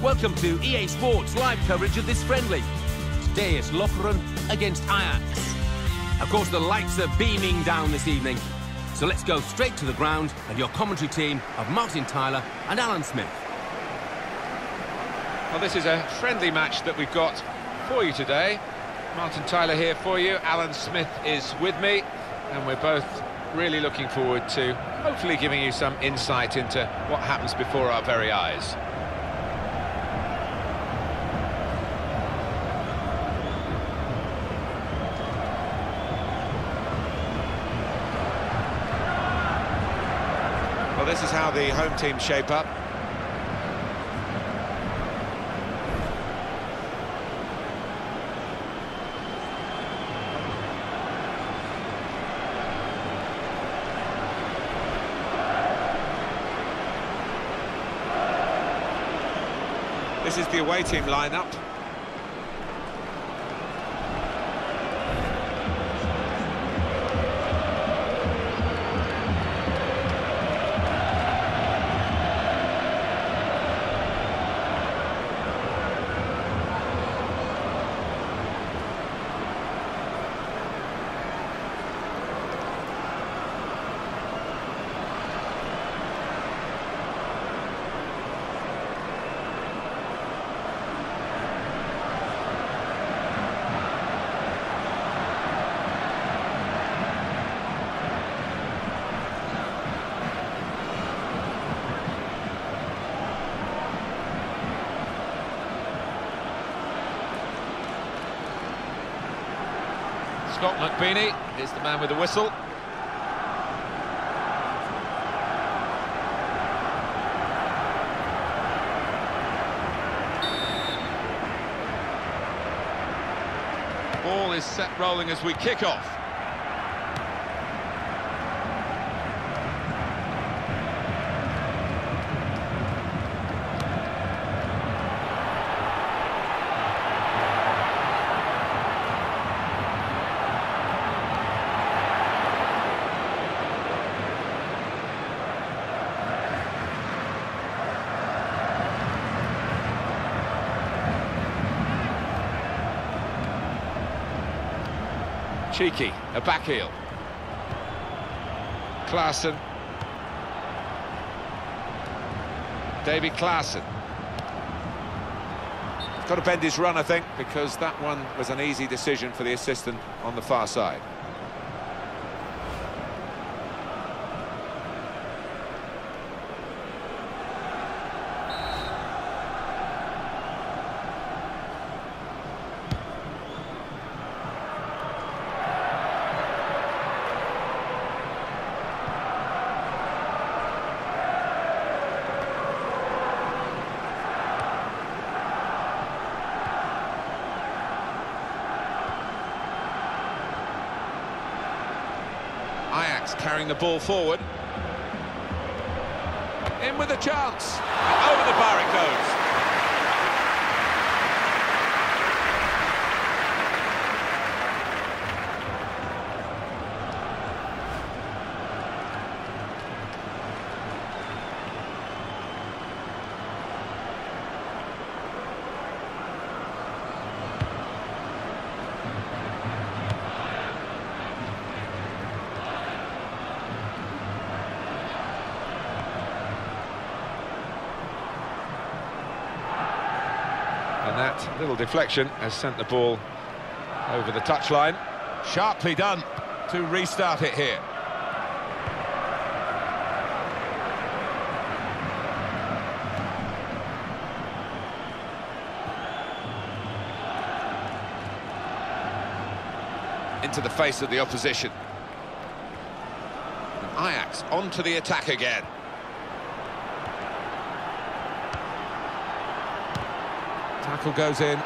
Welcome to EA Sports live coverage of this friendly. Today it's Lokeren against Ajax. Of course, the lights are beaming down this evening. So let's go straight to the ground and your commentary team of Martin Tyler and Alan Smith. Well, this is a friendly match that we've got for you today. Martin Tyler here for you. Alan Smith is with me. And we're both really looking forward to hopefully giving you some insight into what happens before our very eyes. Well, this is how the home team shape up. This is the away team lineup. Scott McBeanie is the man with the whistle. Ball is set rolling as we kick off. Cheeky, a back heel. Klaassen. David Klaassen. Got to bend his run, I think, because that one was an easy decision for the assistant on the far side. Ajax carrying the ball forward. In with a chance. And over the bar it goes. And that little deflection has sent the ball over the touchline. Sharply done to restart it here. Into the face of the opposition. And Ajax onto the attack again. Tackle goes in.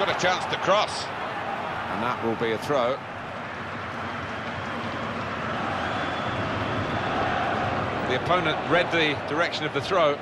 Got a chance to cross. And that will be a throw. The opponent read the direction of the throw.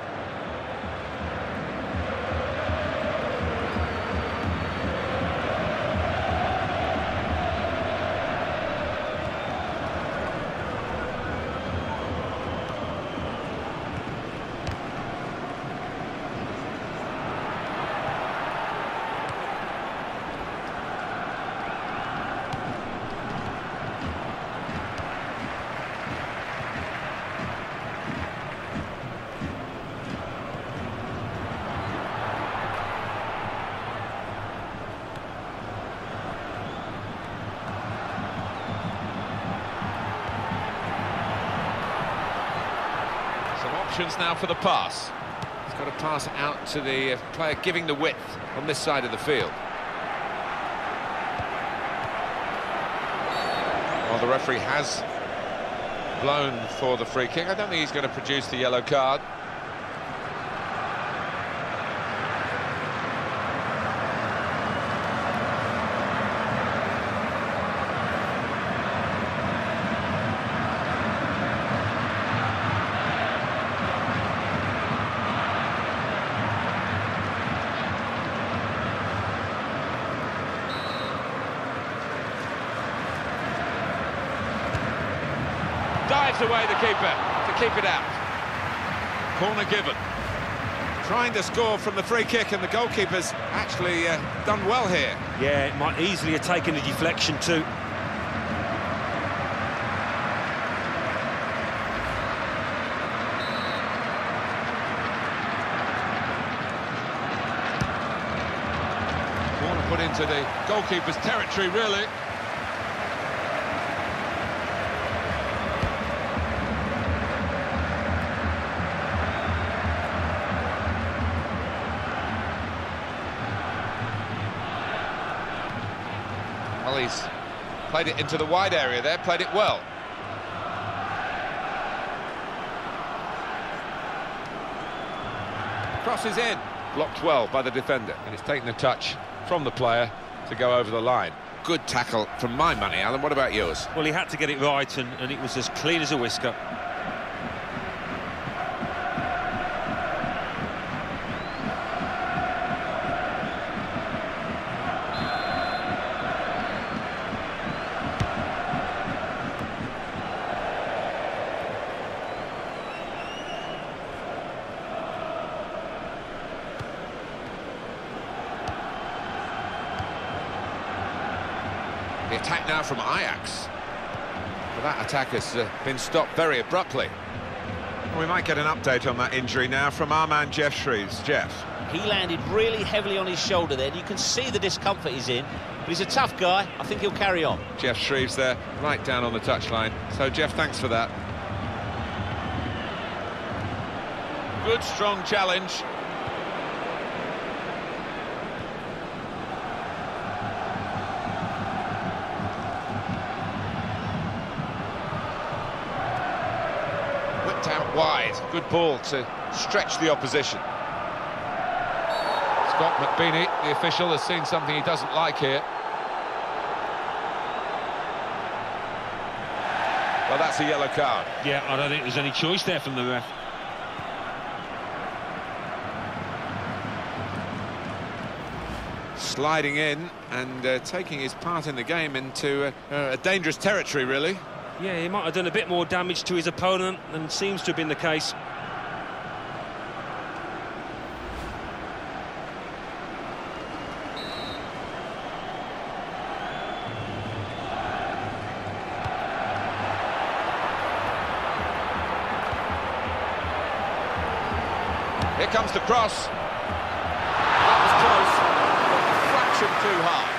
Now for the pass. He's got to pass it out to the player giving the width on this side of the field. Well, the referee has blown for the free kick. I don't think he's going to produce the yellow card. Dives away the keeper to keep it out. Corner given. Trying to score from the free kick, and the goalkeeper's actually done well here. Yeah, it might easily have taken a deflection too. Corner put into the goalkeeper's territory, really. Well, he's played it into the wide area there, played it well. Crosses in, blocked well by the defender, and it's taken a touch from the player to go over the line. Good tackle from my money, Alan. What about yours? Well, he had to get it right, and it was as clean as a whisker. The attack now from Ajax. Well, that attack has been stopped very abruptly. Well, we might get an update on that injury now from our man Jeff Shreves. Jeff. He landed really heavily on his shoulder there. You can see the discomfort he's in, but he's a tough guy. I think he'll carry on. Jeff Shreves there, right down on the touchline. So, Jeff, thanks for that. Good, strong challenge. Out wide, good ball to stretch the opposition. Scott McBeanie, the official, has seen something he doesn't like here. Well, that's a yellow card. Yeah, I don't think there's any choice there from the ref. Sliding in and taking his part in the game into a dangerous territory, really. Yeah, he might have done a bit more damage to his opponent than seems to have been the case. Here comes the cross. That was close, but a fraction too high.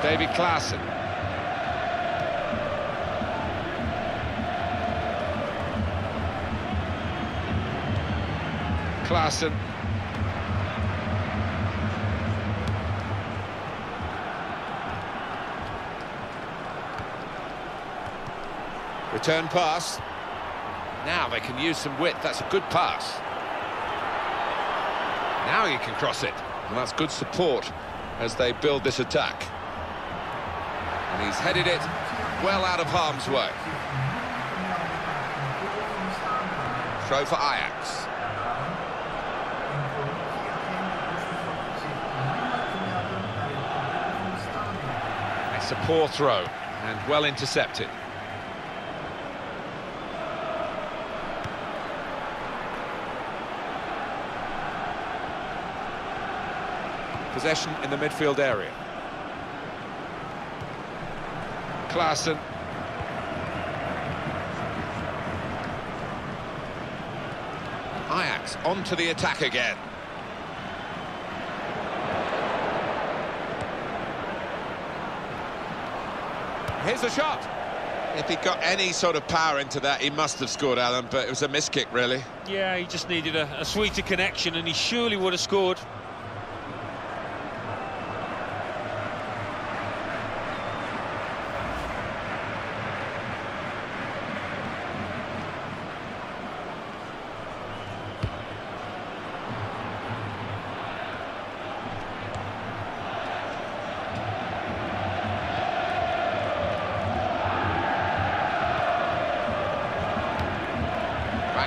David Klaassen. Klaassen. Return pass. Now they can use some width. That's a good pass. Now you can cross it. And that's good support as they build this attack. And he's headed it well out of harm's way. Throw for Ajax. It's a poor throw and well intercepted. Possession in the midfield area. Klaassen. Ajax onto the attack again. Here's a shot. If he got any sort of power into that, he must have scored, Alan, but it was a miss kick, really. Yeah, he just needed a sweeter connection, and he surely would have scored.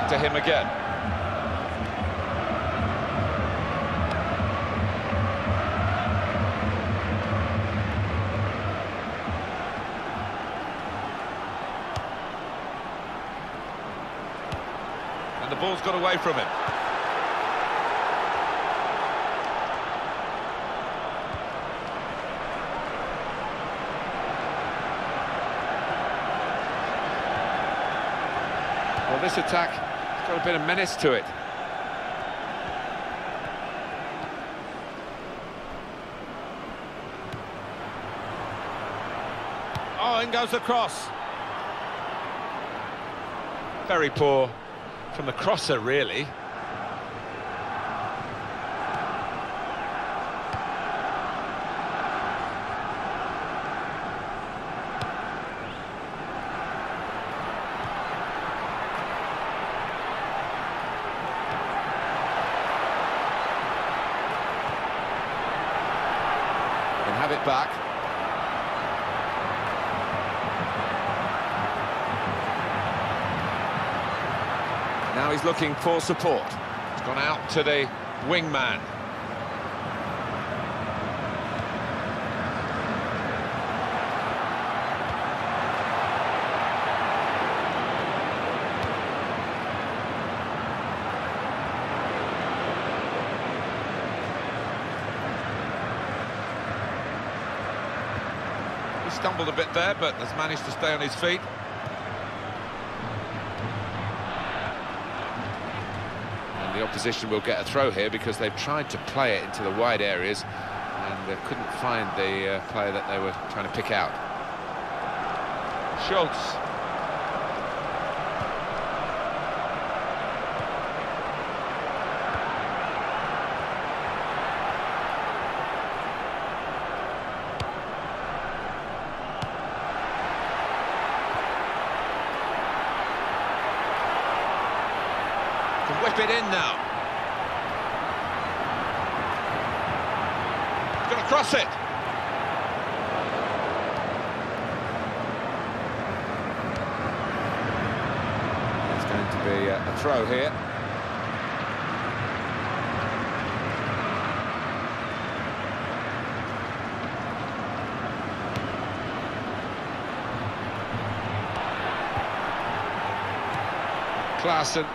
To him again. And the ball's got away from him. Well, this attack got a bit of menace to it. Oh, in goes the cross. Very poor from the crosser, really. Have it back. Now he's looking for support. He's gone out to the wingman. Stumbled a bit there, but has managed to stay on his feet. And the opposition will get a throw here because they've tried to play it into the wide areas and they couldn't find the player that they were trying to pick out. Schultz. Whip it in now. He's going to cross it. It's going to be a throw here. Klaassen.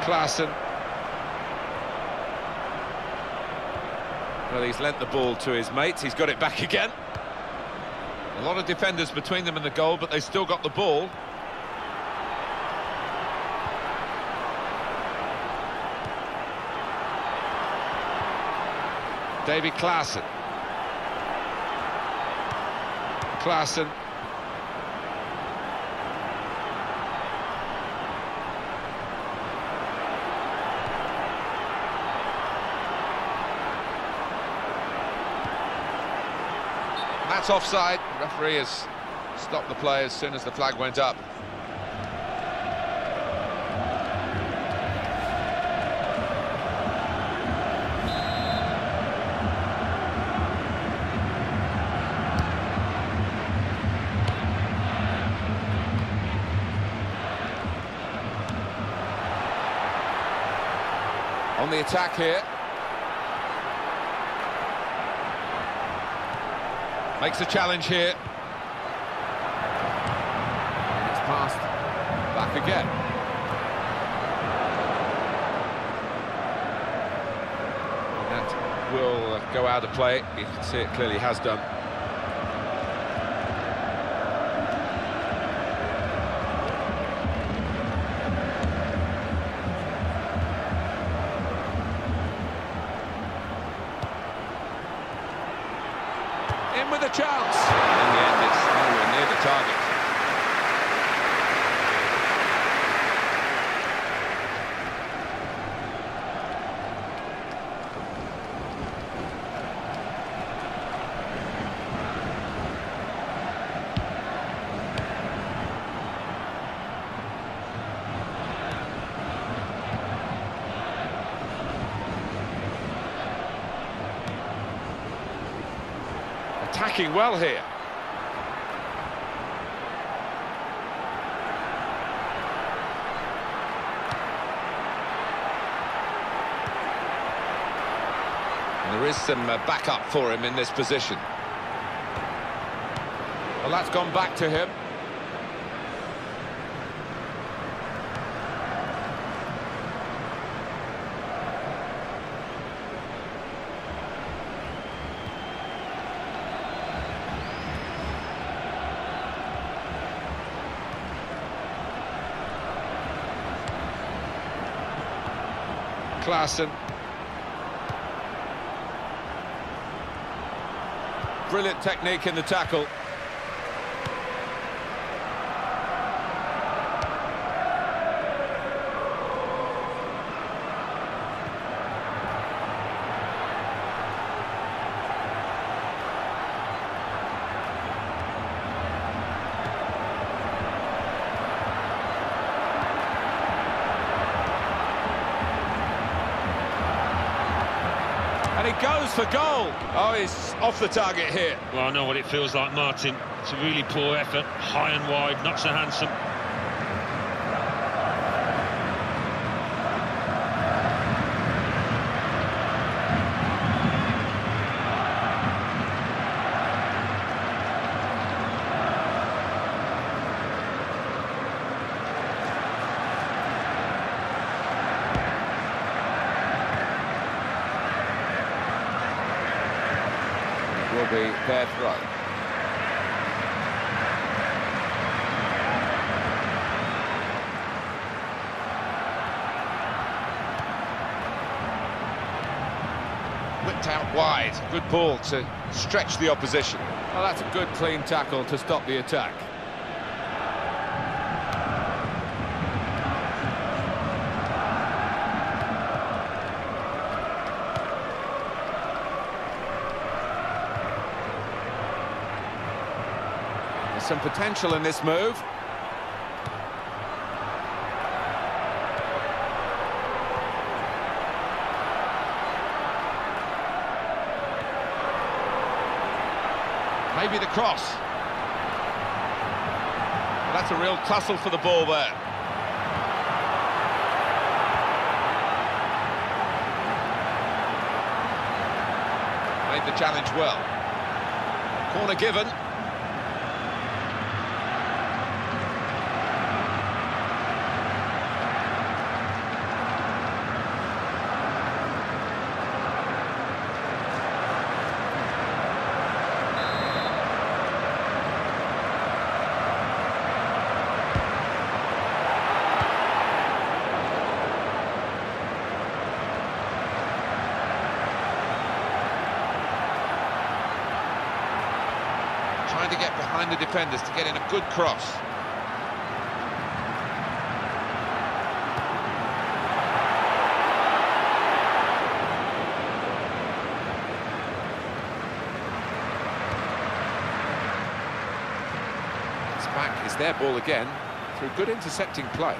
Klaassen. Well, he's lent the ball to his mates. He's got it back again. A lot of defenders between them and the goal, but they still got the ball. Davy Klaassen. Klaassen. That's offside. The referee has stopped the play as soon as the flag went up. On the attack here. Makes a challenge here. And it's passed back again. That will go out of play. You can see it clearly has done. In with a chance. In the end, it's nowhere near the target. Attacking well here. And there is some backup for him in this position. Well, that's gone back to him. Klaassen. Brilliant technique in the tackle. And he goes for goal. Oh, he's off the target here. Well, I know what it feels like, Martin. It's a really poor effort, high and wide, not so handsome. Will be their throw. Whipped out wide. Good ball to stretch the opposition. Well, that's a good clean tackle to stop the attack. Some potential in this move. Maybe the cross. Well, that's a real tussle for the ball there. Made the challenge well. Corner given. trying to get behind the defenders to get in a good cross. It's back, it's their ball again, through good intercepting play.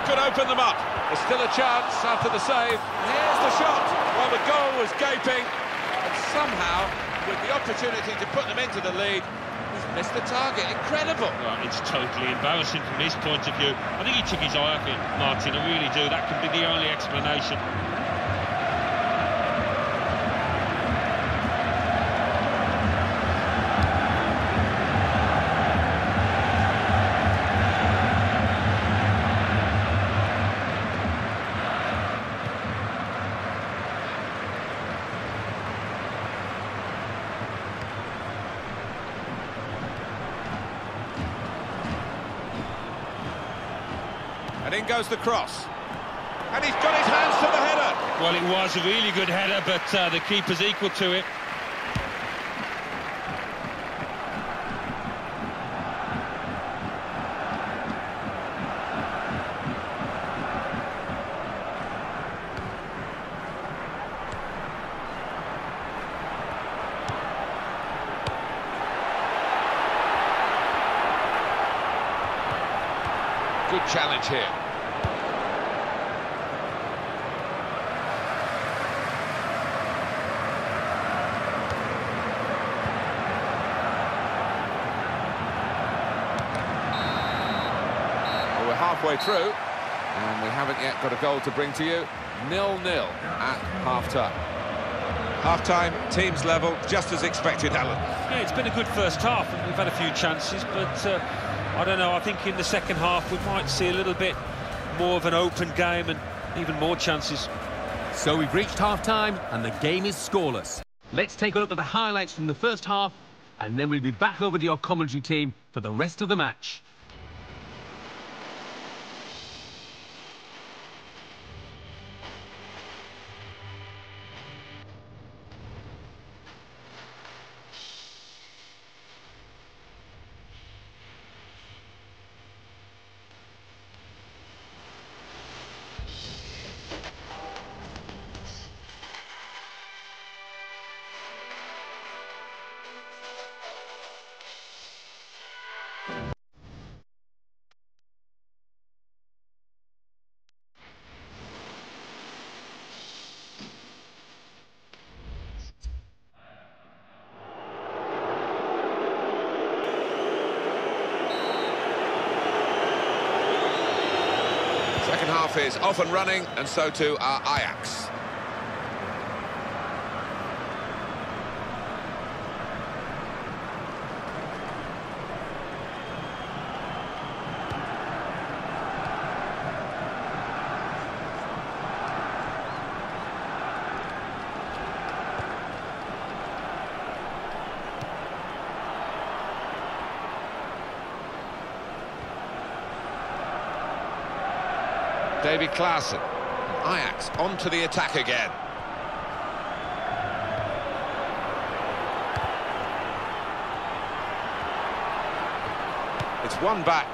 Could open them up. There's still a chance after the save. Here's the shot. Well, the goal was gaping, and somehow, with the opportunity to put them into the lead, he's missed the target. Incredible. Well, it's totally embarrassing from his point of view. I think he took his eye off it, Martin. I really do. That can be the only explanation. And in goes the cross. And he's got his hands to the header. Well, it was a really good header, but the keeper's equal to it. Good challenge here. Well, we're halfway through, and we haven't yet got a goal to bring to you. 0-0 at half-time. Half-time, teams level, just as expected, Alan. Yeah, it's been a good first half, and we've had a few chances, but I don't know, I think in the second half we might see a little bit more of an open game and even more chances. So we've reached half-time and the game is scoreless. Let's take a look at the highlights from the first half, and then we'll be back over to your commentary team for the rest of the match. Second half is off and running, and so too are Ajax. Davy Klaassen. Ajax onto the attack again. It's one back.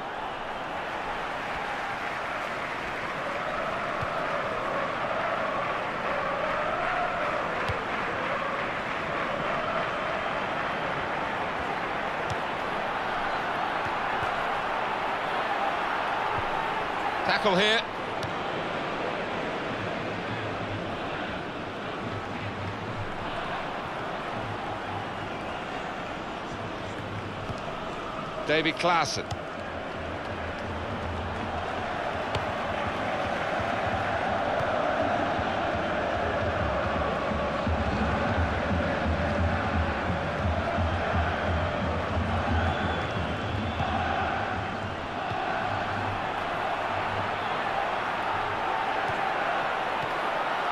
Tackle here. Davy Klaassen.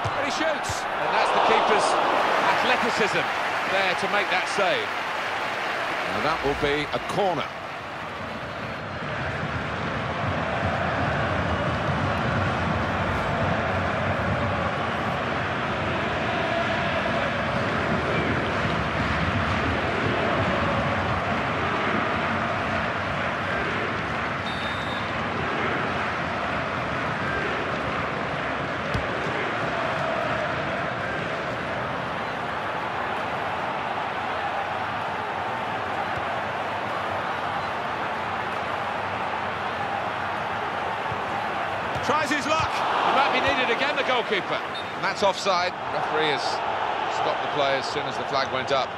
And he shoots. And that's the keeper's athleticism there to make that save. Now that will be a corner. Tries his luck. He might be needed again, the goalkeeper. And that's offside. Referee has stopped the play as soon as the flag went up.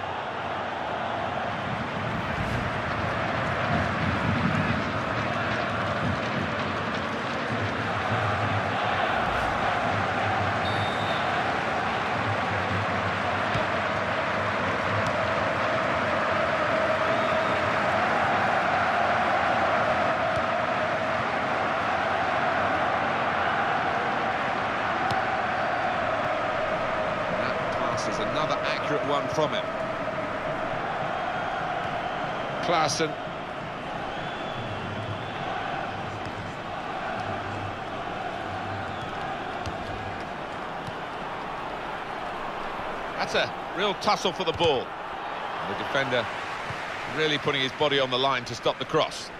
Another accurate one from him. Klaassen. That's a real tussle for the ball. And the defender really putting his body on the line to stop the cross.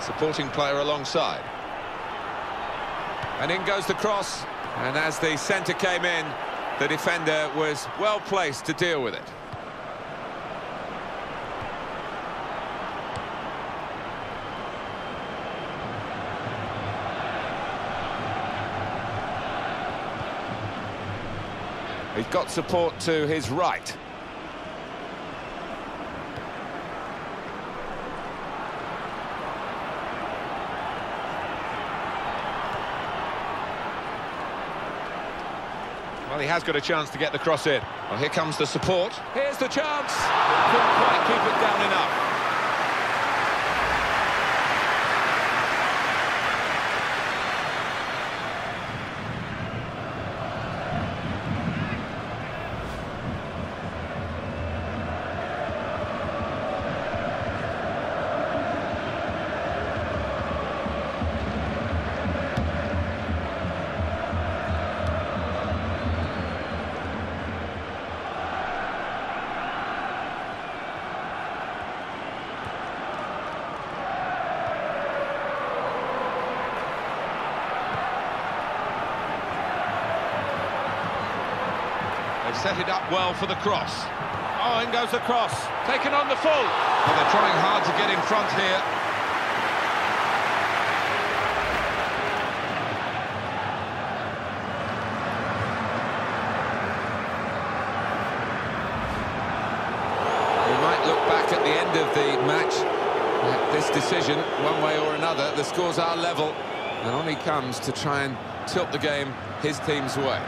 Supporting player alongside. And in goes the cross. And as the centre came in, the defender was well placed to deal with it. He's got support to his right. Well, he has got a chance to get the cross in. Well, here comes the support. Here's the chance. Couldn't quite keep it down enough. Set it up well for the cross. Oh, in goes the cross. Taken on the full. Well, they're trying hard to get in front here. We might look back at the end of the match at this decision, one way or another. The scores are level, and on he comes to try and tilt the game his team's way.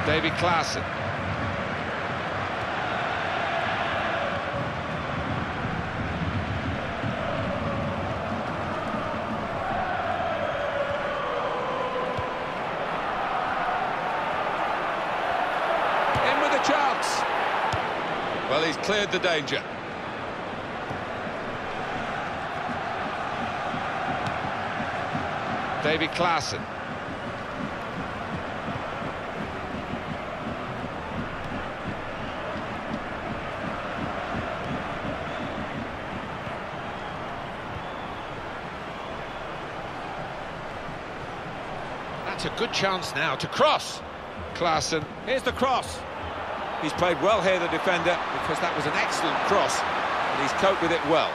David Klaassen. In with a chance. Well, he's cleared the danger. David Klaassen. A good chance now to cross. Klaassen. Here's the cross. He's played well here, the defender, because that was an excellent cross, and he's coped with it well.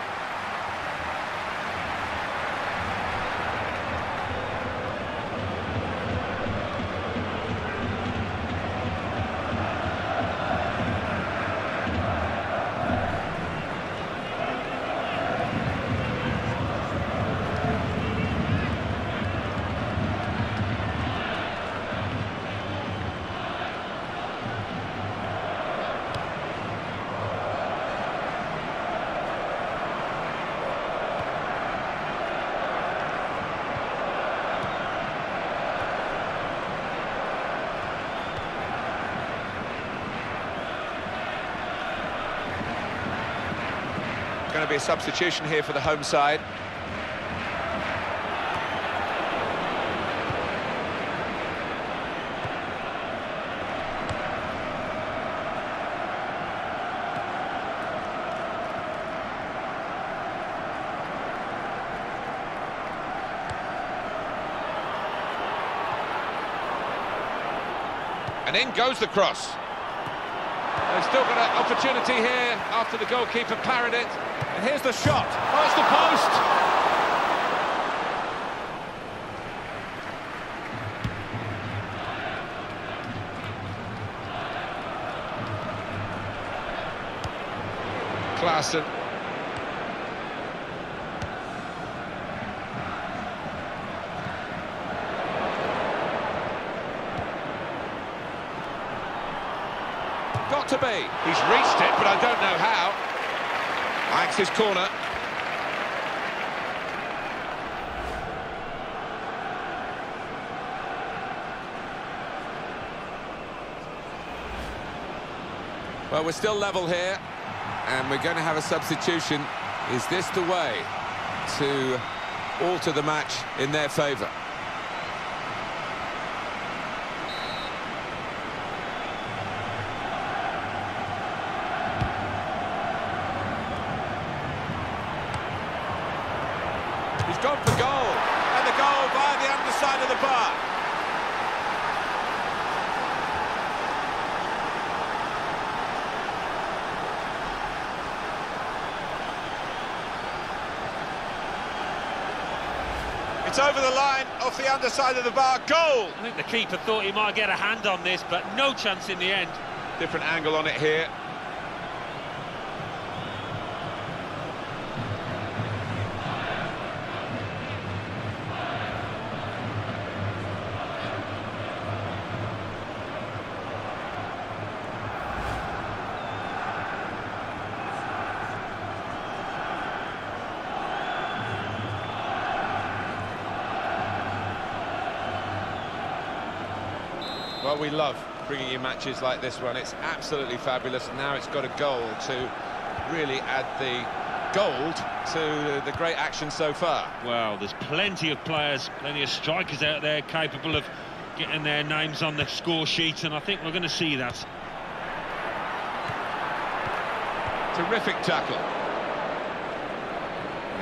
Going to be a substitution here for the home side. And in goes the cross. They've still got an opportunity here after the goalkeeper parried it. And here's the shot. Oh, it's the post! Klaassen. Got to be. He's reached it, but I don't know how. Ajax's corner. Well, we're still level here, and we're going to have a substitution. Is this the way to alter the match in their favour? He's gone for goal, and the goal via the underside of the bar. It's over the line, off the underside of the bar, goal! I think the keeper thought he might get a hand on this, but no chance in the end. Different angle on it here. Well, we love bringing you matches like this one. It's absolutely fabulous. And now it's got a goal to really add the gold to the great action so far. Well, there's plenty of players, plenty of strikers out there capable of getting their names on the score sheet, and I think we're going to see that. Terrific tackle.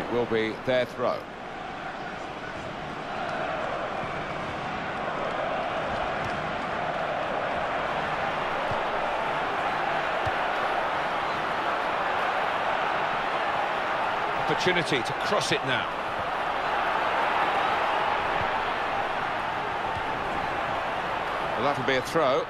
It will be their throw. Opportunity to cross it now. Well, that'll be a throw.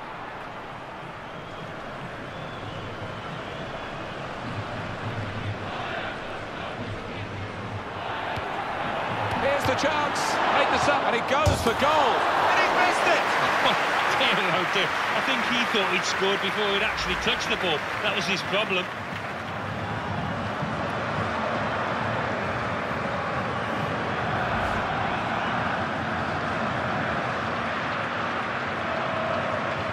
Here's the chance. Made the sub, and he goes for goal. And he missed it. Oh dear. I think he thought he'd scored before he'd actually touched the ball. That was his problem.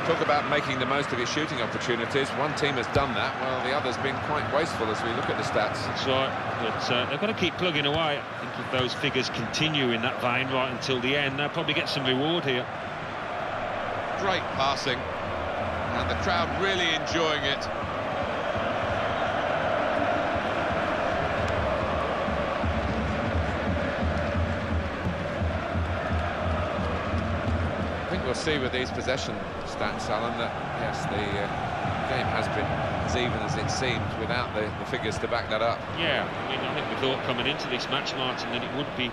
Talk about making the most of his shooting opportunities. One team has done that, while the other's been quite wasteful as we look at the stats. That's right, but they've got to keep plugging away. I think if those figures continue in that vein right until the end, they'll probably get some reward here. Great passing, and the crowd really enjoying it. I think we'll see with these possession stats, Alan, that yes, the game has been as even as it seemed without the figures to back that up. Yeah, I mean, I think we thought coming into this match, Martin, that it would be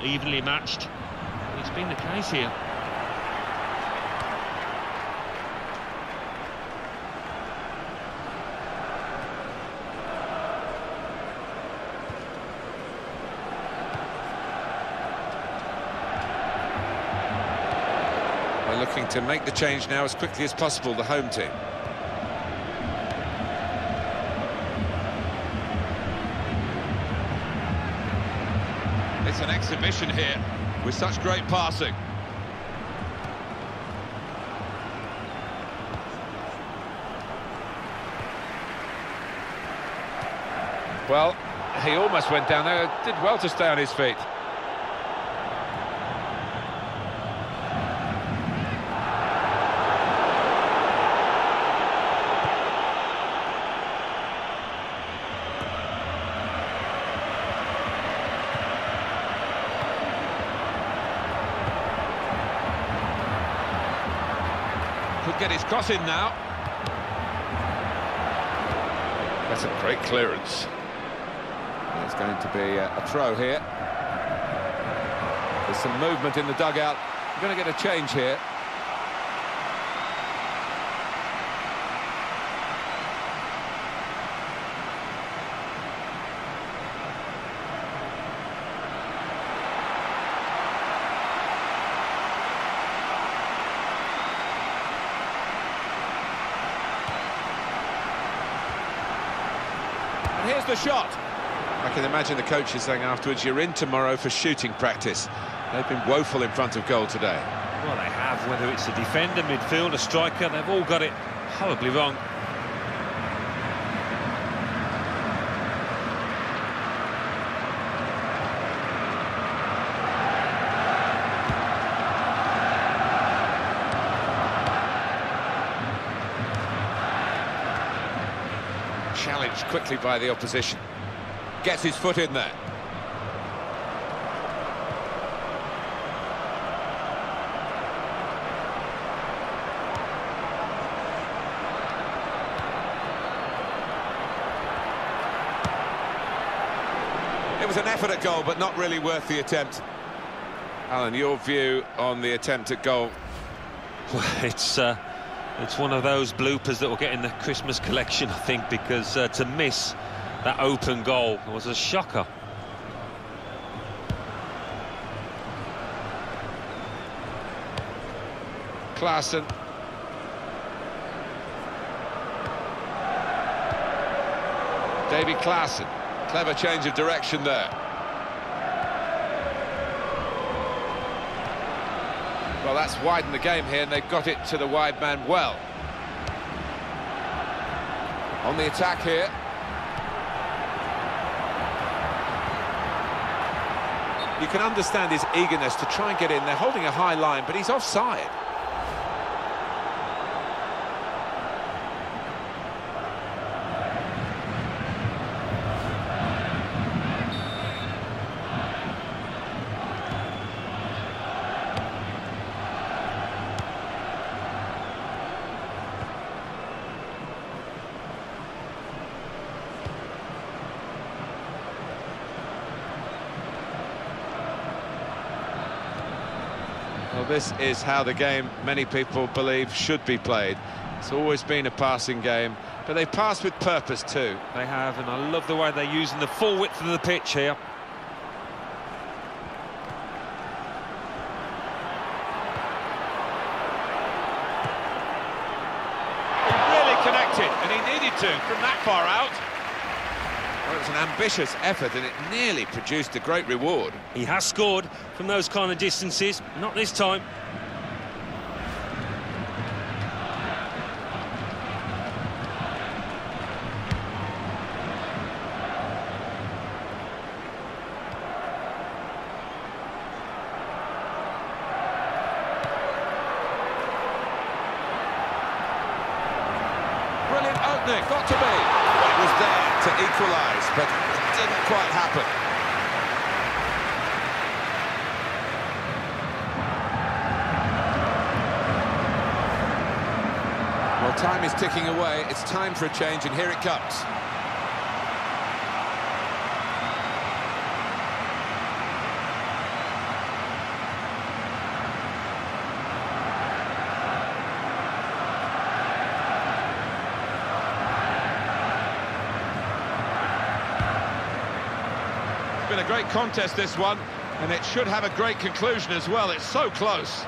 evenly matched. It's been the case here. Looking to make the change now as quickly as possible, the home team. It's an exhibition here with such great passing. Well, he almost went down there, did well to stay on his feet. get his cross in now. That's a great clearance. There's going to be a throw here. There's some movement in the dugout. We're going to get a change here. And here's the shot. I can imagine the coach is saying afterwards, you're in tomorrow for shooting practice. They've been woeful in front of goal today. Well, they have, whether it's a defender, midfielder, striker, they've all got it horribly wrong. Challenged quickly by the opposition. Gets his foot in there. It was an effort at goal, but not really worth the attempt. Alan, your view on the attempt at goal? Well, it's one of those bloopers that will get in the Christmas collection, I think, because to miss that open goal was a shocker. Klaassen. Davy Klaassen. Clever change of direction there. Well, that's widened the game here, and they've got it to the wide man well. On the attack here. You can understand his eagerness to try and get in. They're holding a high line, but he's offside. Well, this is how the game, many people believe, should be played. It's always been a passing game, but they pass with purpose too. They have, and I love the way they're using the full width of the pitch here. Really connected, and he needed to from that far out. Well, it was an ambitious effort, and it nearly produced a great reward. He has scored from those kind of distances, not this time. Brilliant opening, got to be. It was there to equalise, but it didn't quite happen. Well, time is ticking away. It's time for a change, and here it comes. Been a great contest, this one, and it should have a great conclusion as well. It's so close.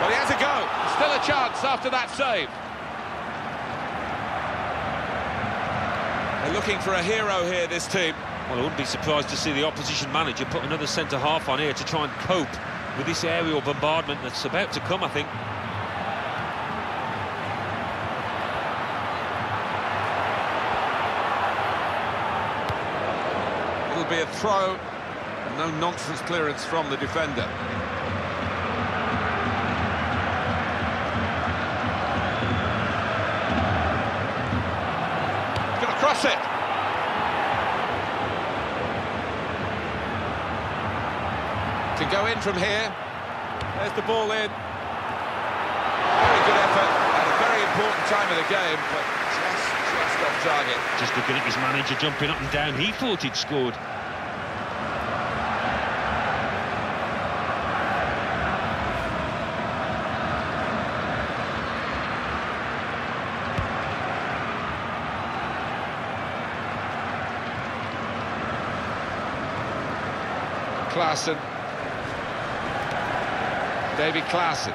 Well, he has a go. Still a chance after that save. They're looking for a hero here, this team. Well, I wouldn't be surprised to see the opposition manager put another centre-half on here to try and cope with this aerial bombardment that's about to come, I think. It'll be a throw, and no nonsense clearance from the defender. Gonna cross it. To go in from here. There's the ball in. Very good effort at a very important time of the game, but just off target. Just looking at his manager jumping up and down, he thought he'd scored. Klaassen. David Klaassen.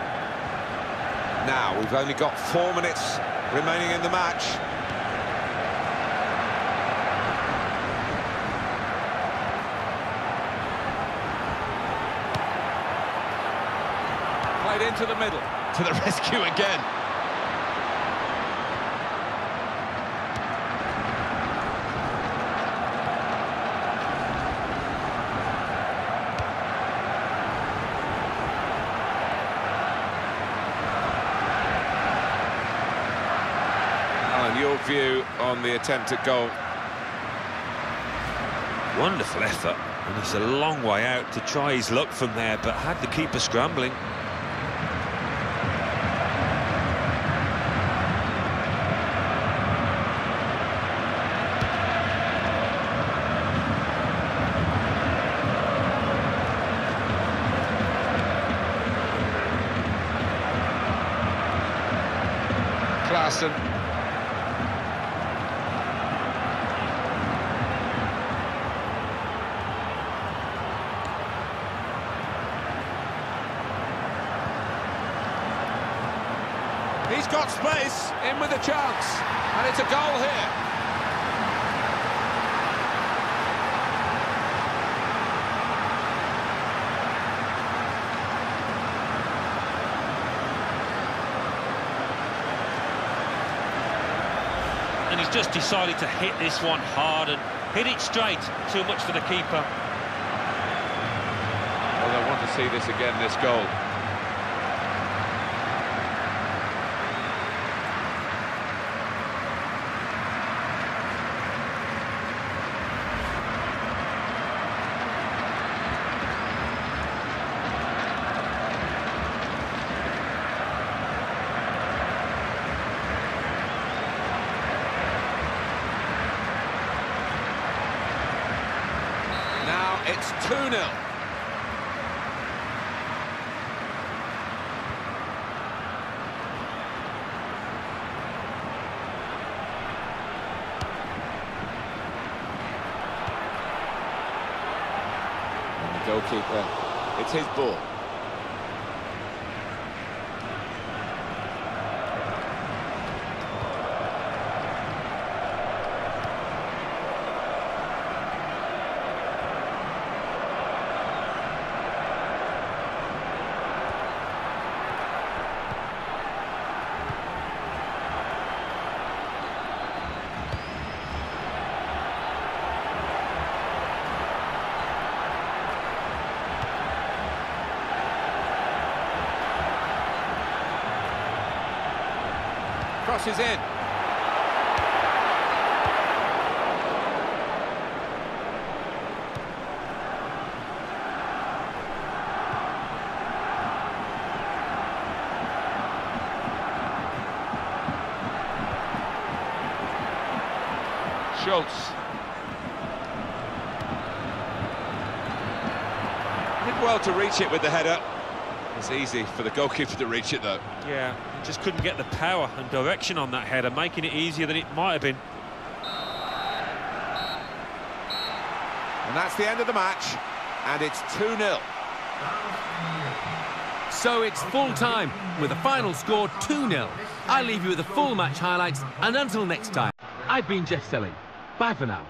Now, we've only got 4 minutes remaining in the match. Played into the middle. To the rescue again. Your view on the attempt at goal? Wonderful effort, and it's a long way out to try his luck from there, but had the keeper scrambling. Klaassen. He's got space, in with a chance, and it's a goal here. And he's just decided to hit this one hard and hit it straight. Too much for the keeper. Well, I want to see this again, this goal. It's 2-0. And the goalkeeper, it's his ball. Crosses in. Schultz. Did well to reach it with the header. It's easy for the goalkeeper to reach it, though. Yeah, he just couldn't get the power and direction on that header, making it easier than it might have been. And that's the end of the match, and it's 2-0. So it's full time, with the final score 2-0. I'll leave you with the full match highlights, and until next time, I've been Jeff Selling. Bye for now.